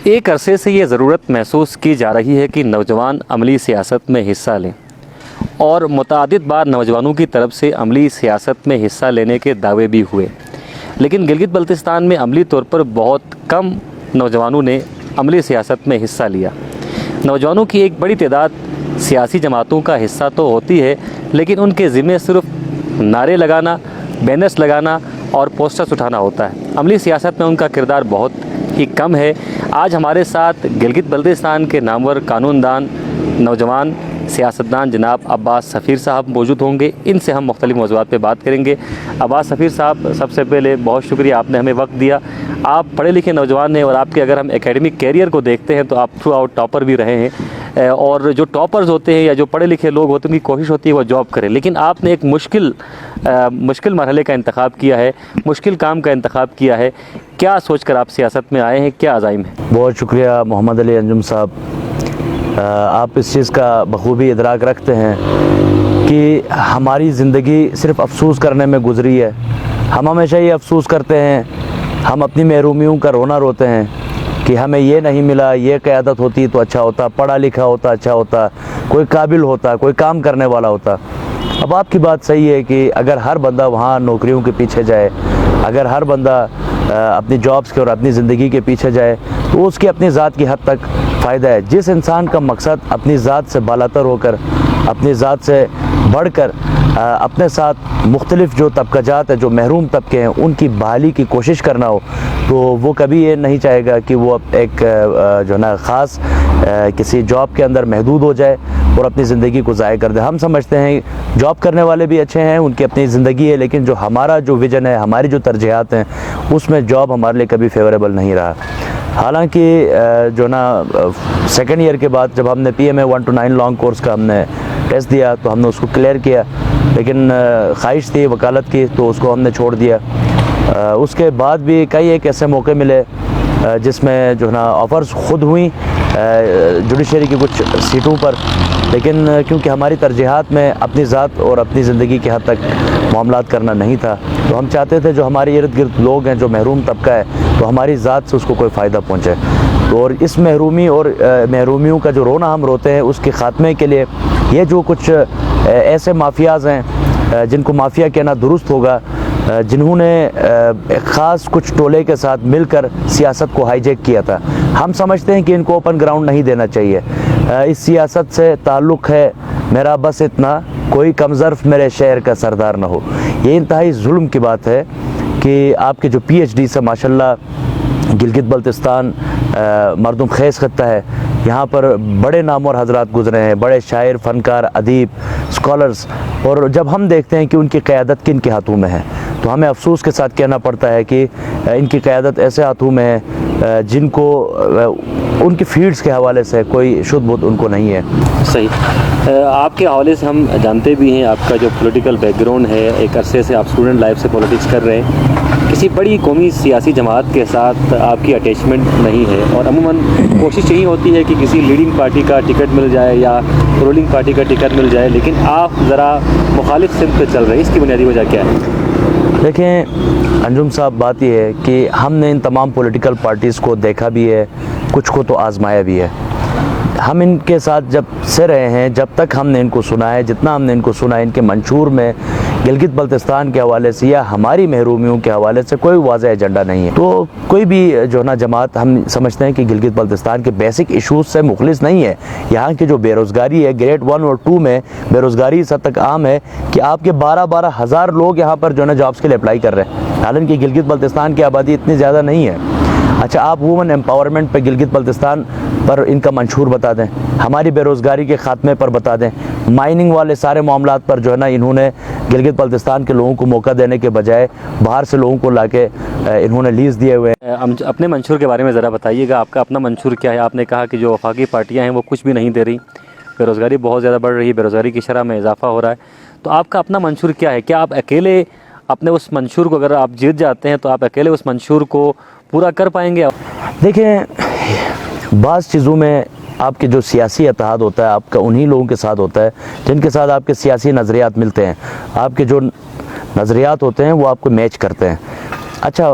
ایک عرصے سے یہ ضرورت محسوس کی جا رہی ہے کہ نوجوان عملی سیاست میں حصہ لیں، اور متعدد بار نوجوانوں کی طرف سے عملی سیاست میں حصہ لینے کے دعوے بھی ہوئے، لیکن گلگت بلتستان میں عملی طور پر بہت کم نوجوانوں نے عملی سیاست میں حصہ لیا۔ نوجوانوں کی ایک بڑی تعداد سیاسی جماعتوں کا حصہ تو ہوتی ہے، لیکن ان کے ذمے صرف نعرے لگانا، بینرز لگانا اور پوسٹرز اٹھانا ہوتا ہے۔ عملی سیاست میں ان کا کردار بہت ہی کم ہے۔ آج ہمارے ساتھ گلگت بلتستان کے نامور قانون دان، نوجوان سیاستدان جناب عباس سفیر صاحب موجود ہوں گے۔ ان سے ہم مختلف موضوعات پہ بات کریں گے۔ عباس سفیر صاحب، سب سے پہلے بہت شکریہ، آپ نے ہمیں وقت دیا۔ آپ پڑھے لکھے نوجوان ہیں، اور آپ کے اگر ہم اکیڈمک کیریئر کو دیکھتے ہیں تو آپ تھرو آؤٹ ٹاپر بھی رہے ہیں، اور جو ٹاپرز ہوتے ہیں یا جو پڑھے لکھے لوگ ہوتے ہیں ان کی کوشش ہوتی ہے وہ جاب کریں، لیکن آپ نے ایک مشکل مرحلے کا انتخاب کیا ہے، مشکل کام کا انتخاب کیا ہے۔ کیا سوچ کر آپ سیاست میں آئے ہیں؟ کیا عزائم ہیں؟ بہت شکریہ محمد علی انجم صاحب، آپ اس چیز کا بخوبی ادراک رکھتے ہیں کہ ہماری زندگی صرف افسوس کرنے میں گزری ہے۔ ہم ہمیشہ یہ افسوس کرتے ہیں، ہم اپنی محرومیوں کا رونا روتے ہیں کہ ہمیں یہ نہیں ملا، یہ قیادت ہوتی تو اچھا ہوتا، پڑھا لکھا ہوتا اچھا ہوتا، کوئی قابل ہوتا، کوئی کام کرنے والا ہوتا۔ اب آپ کی بات صحیح ہے کہ اگر ہر بندہ وہاں نوکریوں کے پیچھے جائے، اگر ہر بندہ اپنی جابز کے اور اپنی زندگی کے پیچھے جائے تو اس کی اپنی ذات کی حد تک فائدہ ہے۔ جس انسان کا مقصد اپنی ذات سے بالاتر ہو کر، اپنی ذات سے بڑھ کر اپنے ساتھ مختلف جو طبقہ جات ہیں، جو محروم طبقے ہیں، ان کی بحالی کی کوشش کرنا ہو، تو وہ کبھی یہ نہیں چاہے گا کہ وہ ایک جو ہے نا خاص کسی جاب کے اندر محدود ہو جائے اور اپنی زندگی کو ضائع کر دے۔ ہم سمجھتے ہیں جاب کرنے والے بھی اچھے ہیں، ان کی اپنی زندگی ہے، لیکن جو ہمارا جو ویژن ہے، ہماری جو ترجیحات ہیں، اس میں جاب ہمارے لیے کبھی فیوریبل نہیں رہا۔ حالانکہ جو نا سیکنڈ ایئر کے بعد جب ہم نے PMA 1 to 9 لانگ کورس کا ہم نے ٹیسٹ دیا تو ہم نے اس کو کلیئر کیا، لیکن خواہش تھی وکالت کی تو اس کو ہم نے چھوڑ دیا۔ اس کے بعد بھی کئی ایک ایسے موقع ملے جس میں جو ہے نا آفرز خود ہوئیں جوڈیشری کی کچھ سیٹوں پر، لیکن کیونکہ ہماری ترجیحات میں اپنی ذات اور اپنی زندگی کی حد تک معاملات کرنا نہیں تھا، تو ہم چاہتے تھے جو ہمارے ارد گرد لوگ ہیں، جو محروم طبقہ ہے، تو ہماری ذات سے اس کو کوئی فائدہ پہنچے۔ اور اس محرومی اور محرومیوں کا جو رونا ہم روتے ہیں، اس کے خاتمے کے لیے یہ جو کچھ ایسے مافیاز ہیں جن کو مافیا کہنا درست ہوگا، جنہوں نے ایک خاص کچھ ٹولے کے ساتھ مل کر سیاست کو ہائی جیک کیا تھا، ہم سمجھتے ہیں کہ ان کو اوپن گراؤنڈ نہیں دینا چاہیے۔ اس سیاست سے تعلق ہے میرا بس اتنا، کوئی کمظرف میرے شہر کا سردار نہ ہو۔ یہ انتہائی ظلم کی بات ہے کہ آپ کے جو PhD سے ماشاءاللہ گلگت بلتستان مردم خیز خطہ ہے، یہاں پر بڑے نامور حضرات گزرے ہیں، بڑے شاعر، فنکار، ادیب، اسکالرز، اور جب ہم دیکھتے ہیں کہ ان کی قیادت کن کے ہاتھوں میں ہے تو ہمیں افسوس کے ساتھ کہنا پڑتا ہے کہ ان کی قیادت ایسے ہاتھوں میں ہے جن کو ان کی فیلڈز کے حوالے سے کوئی شدھ بودھ ان کو نہیں ہے۔ صحیح۔ آپ کے حوالے سے ہم جانتے بھی ہیں آپ کا جو پولیٹیکل بیک گراؤنڈ ہے، ایک عرصے سے آپ اسٹوڈنٹ لائف سے پولیٹکس کر رہے ہیں، کسی بڑی قومی سیاسی جماعت کے ساتھ آپ کی اٹیچمنٹ نہیں ہے، اور عموماً کوشش یہی ہوتی ہے کہ کسی لیڈنگ پارٹی کا ٹکٹ مل جائے یا رولنگ پارٹی کا ٹکٹ مل جائے، لیکن آپ ذرا مخالف سمت پہ چل رہے ہیں، اس کی بنیادی وجہ کیا ہے؟ دیکھیں انجم صاحب، بات یہ ہے کہ ہم نے ان تمام پولیٹیکل پارٹیز کو دیکھا بھی ہے، کچھ کو تو آزمایا بھی ہے۔ ہم ان کے ساتھ جب سے رہے ہیں، جب تک ہم نے ان کو سنا ہے، جتنا ہم نے ان کو سنا ہے، ان کے منشور میں گلگت بلتستان کے حوالے سے یا ہماری محرومیوں کے حوالے سے کوئی واضح ایجنڈا نہیں ہے۔ تو کوئی بھی جو نا جماعت، ہم سمجھتے ہیں کہ گلگت بلتستان کے بیسک ایشوز سے مخلص نہیں ہے۔ یہاں کی جو بے روزگاری ہے، گریڈ 1 اور 2 میں بے روزگاری اس حد تک عام ہے کہ آپ کے 12 ہزار لوگ یہاں پر جو ہے نا جابس کے لیے اپلائی کر رہے ہیں، حالانکہ گلگت بلتستان کی آبادی اتنی زیادہ نہیں ہے۔ اچھا، آپ وومن امپاورمنٹ پہ گلگت بلتستان پر ان کا منشور بتا دیں، ہماری بے روزگاری کے خاتمے پر بتا دیں، مائننگ والے سارے معاملات پر جو ہے نا انہوں نے گلگت بلتستان کے لوگوں کو موقع دینے کے بجائے باہر سے لوگوں کو لا کے انہوں نے لیز دیے ہوئے ہیں۔ اپنے منشور کے بارے میں ذرا بتائیے گا، آپ کا اپنا منشور کیا ہے؟ آپ نے کہا کہ جو وفاقی پارٹیاں ہیں وہ کچھ بھی نہیں دے رہی، بے روزگاری بہت زیادہ بڑھ رہی ہے، بے روزگاری کی شرح میں اضافہ ہو رہا ہے، تو آپ کا اپنا منشور کیا ہے؟ کیا آپ اکیلے اپنے اس منشور کو، اگر آپ جیت جاتے ہیں تو آپ اکیلے اس منشور کو پورا کر پائیں گے؟ دیکھیں، بعض چیزوں میں آپ کے جو سیاسی اتحاد ہوتا ہے، آپ کا انہی لوگوں کے ساتھ ہوتا ہے جن کے ساتھ آپ کے سیاسی نظریات ملتے ہیں، آپ کے جو نظریات ہوتے ہیں وہ آپ کو میچ کرتے ہیں۔ اچھا،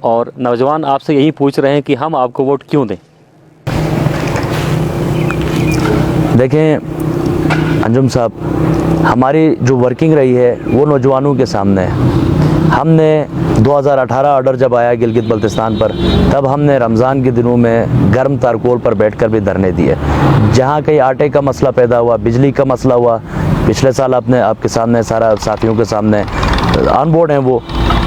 اور نوجوان آپ سے یہی پوچھ رہے ہیں کہ ہم آپ کو ووٹ کیوں دیں؟ دیکھیں انجم صاحب، ہماری جو ورکنگ رہی ہے وہ نوجوانوں کے سامنے ہے۔ ہم نے 2018 آرڈر جب آیا گلگت بلتستان پر، تب ہم نے رمضان کے دنوں میں گرم تارکول پر بیٹھ کر بھی دھرنے دیے۔ جہاں کہیں آٹے کا مسئلہ پیدا ہوا، بجلی کا مسئلہ ہوا، پچھلے سال آپ کے سامنے سارا ساتھیوں کے سامنے آن بورڈ ہیں وہ،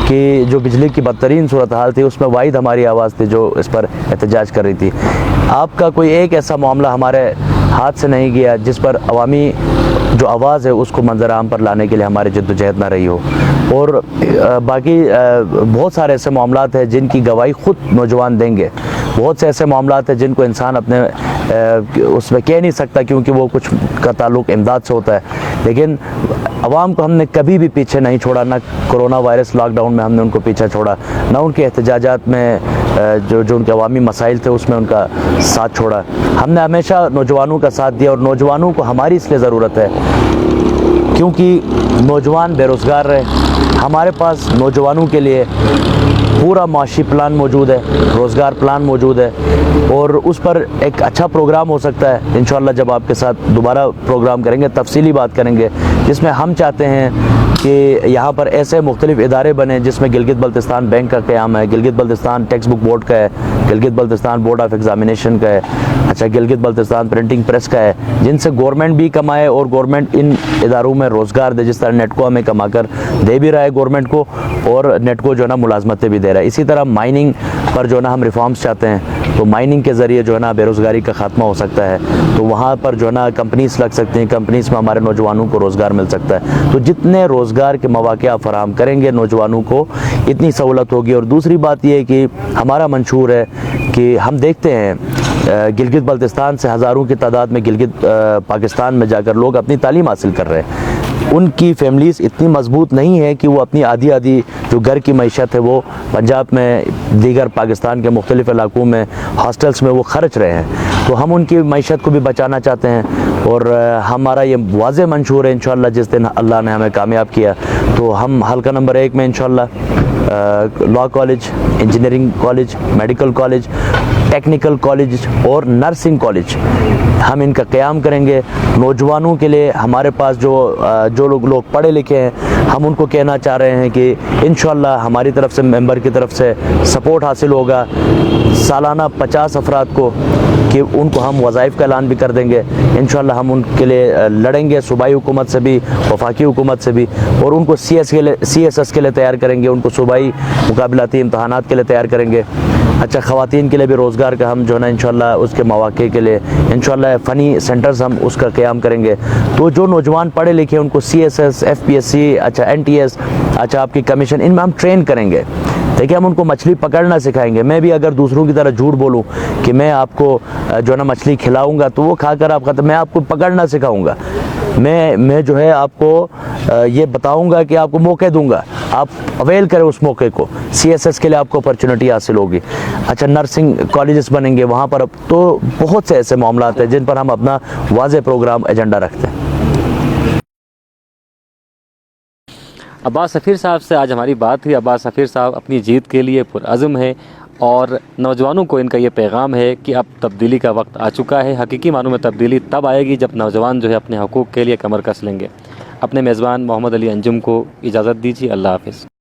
کہ جو بجلی کی بدترین صورتحال تھی اس میں واحد ہماری آواز تھی جو اس پر احتجاج کر رہی تھی۔ آپ کا کوئی ایک ایسا معاملہ ہمارے ہاتھ سے نہیں گیا جس پر عوامی جو آواز ہے اس کو منظر عام پر لانے کے لیے ہماری جد و جہد نہ رہی ہو۔ اور باقی بہت سارے ایسے معاملات ہیں جن کی گواہی خود نوجوان دیں گے، بہت سے ایسے معاملات ہیں جن کو انسان اپنے اس میں کہہ نہیں سکتا کیونکہ وہ کچھ کا تعلق امداد سے ہوتا ہے، لیکن عوام کو ہم نے کبھی بھی پیچھے نہیں چھوڑا، نہ کرونا وائرس لاک ڈاؤن میں ہم نے ان کو پیچھے چھوڑا، نہ ان کے احتجاجات میں جو ان کے عوامی مسائل تھے اس میں ان کا ساتھ چھوڑا۔ ہم نے ہمیشہ نوجوانوں کا ساتھ دیا، اور نوجوانوں کو ہماری اس لیے ضرورت ہے کیونکہ نوجوان بے روزگار رہے۔ ہمارے پاس نوجوانوں کے لیے پورا معاشی پلان موجود ہے، روزگار پلان موجود ہے، اور اس پر ایک اچھا پروگرام ہو سکتا ہے انشاءاللہ جب آپ کے ساتھ دوبارہ پروگرام کریں گے، تفصیلی بات کریں گے، جس میں ہم چاہتے ہیں کہ یہاں پر ایسے مختلف ادارے بنے جس میں گلگت بلتستان بینک کا قیام ہے، Gilgit Baltistan text book board کا ہے، Gilgit Baltistan board of examination کا ہے، گلگت بلتستان پرنٹنگ پریس کا ہے، جن سے گورنمنٹ بھی کمائے اور گورنمنٹ ان اداروں میں روزگار دے، جس طرح نیٹکو ہمیں کما کر دے بھی رہا ہے گورنمنٹ کو، اور نیٹکو جو ہے نا ملازمتیں بھی دے رہا ہے۔ اسی طرح مائننگ پر جو ہے نا ہم ریفارمز چاہتے ہیں، تو مائننگ کے ذریعے جو ہے نا بے روزگاری کا خاتمہ ہو سکتا ہے، تو وہاں پر جو ہے نا کمپنیز لگ سکتی ہیں، کمپنیز میں ہمارے نوجوانوں کو روزگار مل سکتا ہے۔ تو جتنے روزگار کے مواقع آپ فراہم کریں گے نوجوانوں کو، اتنی سہولت ہوگی۔ اور دوسری بات یہ ہے کہ ہمارا منشور ہے کہ ہم دیکھتے ہیں گلگت بلتستان سے ہزاروں کی تعداد میں گلگت پاکستان میں جا کر لوگ اپنی تعلیم حاصل کر رہے ہیں، ان کی فیملیز اتنی مضبوط نہیں ہے کہ وہ اپنی آدھی جو گھر کی معیشت ہے وہ پنجاب میں، دیگر پاکستان کے مختلف علاقوں میں، ہاسٹلز میں وہ خرچ رہے ہیں، تو ہم ان کی معیشت کو بھی بچانا چاہتے ہیں۔ اور ہمارا یہ واضح منشور ہے انشاءاللہ جس دن اللہ نے ہمیں کامیاب کیا تو ہم حلقہ نمبر 1 میں انشاءاللہ law college, engineering college, medical college, technical college اور نرسنگ کالج ہم ان کا قیام کریں گے۔ نوجوانوں کے لیے ہمارے پاس جو لوگ پڑھے لکھے ہیں، ہم ان کو کہنا چاہ رہے ہیں کہ انشاءاللہ ہماری طرف سے، ممبر کی طرف سے سپورٹ حاصل ہوگا سالانہ 50 افراد کو، کہ ان کو ہم وظائف کا اعلان بھی کر دیں گے۔ انشاءاللہ ہم ان کے لیے لڑیں گے، صوبائی حکومت سے بھی، وفاقی حکومت سے بھی، اور ان کو سی ایس ایس کے لیے تیار کریں گے، ان کو صوبائی مقابلاتی امتحانات کے لیے تیار کریں گے۔ خواتین کے لیے بھی روزگار کا ہم جو ہے نا انشاءاللہ اس کے مواقع کے لیے انشاءاللہ فنی سینٹرز ہم اس کا قیام کریں گے۔ تو جو نوجوان پڑھے لکھے ہیں ان کو C S S, F P S C, N T S, آپ کی کمیشن، ان میں ہم ٹرین کریں گے۔ دیکھیں ہم ان کو مچھلی پکڑنا سکھائیں گے۔ میں بھی اگر دوسروں کی طرح جھوٹ بولوں کہ میں آپ کو جو ہے نا مچھلی کھلاؤں گا تو وہ کھا کر آپ ختم، میں آپ کو پکڑنا سکھاؤں گا، میں جو ہے آپ کو یہ بتاؤں گا کہ آپ کو موقع دوں گا، آپ اویل کریں اس موقع کو۔ سی ایس ایس کے لیے آپ کو اپرچونٹی حاصل ہوگی، نرسنگ کالجز بنیں گے وہاں پر۔ اب تو بہت سے ایسے معاملات ہیں جن پر ہم اپنا واضح پروگرام ایجنڈا رکھتے ہیں۔ عباس سفیر صاحب سے آج ہماری بات ہوئی۔ عباس سفیر صاحب اپنی جیت کے لیے پرعزم ہے، اور نوجوانوں کو ان کا یہ پیغام ہے کہ اب تبدیلی کا وقت آ چکا ہے۔ حقیقی معنوں میں تبدیلی تب آئے گی جب نوجوان جو ہے اپنے حقوق کے لیے کمر کس لیں گے۔ اپنے میزبان محمد علی انجم کو اجازت دیجیے، اللہ حافظ۔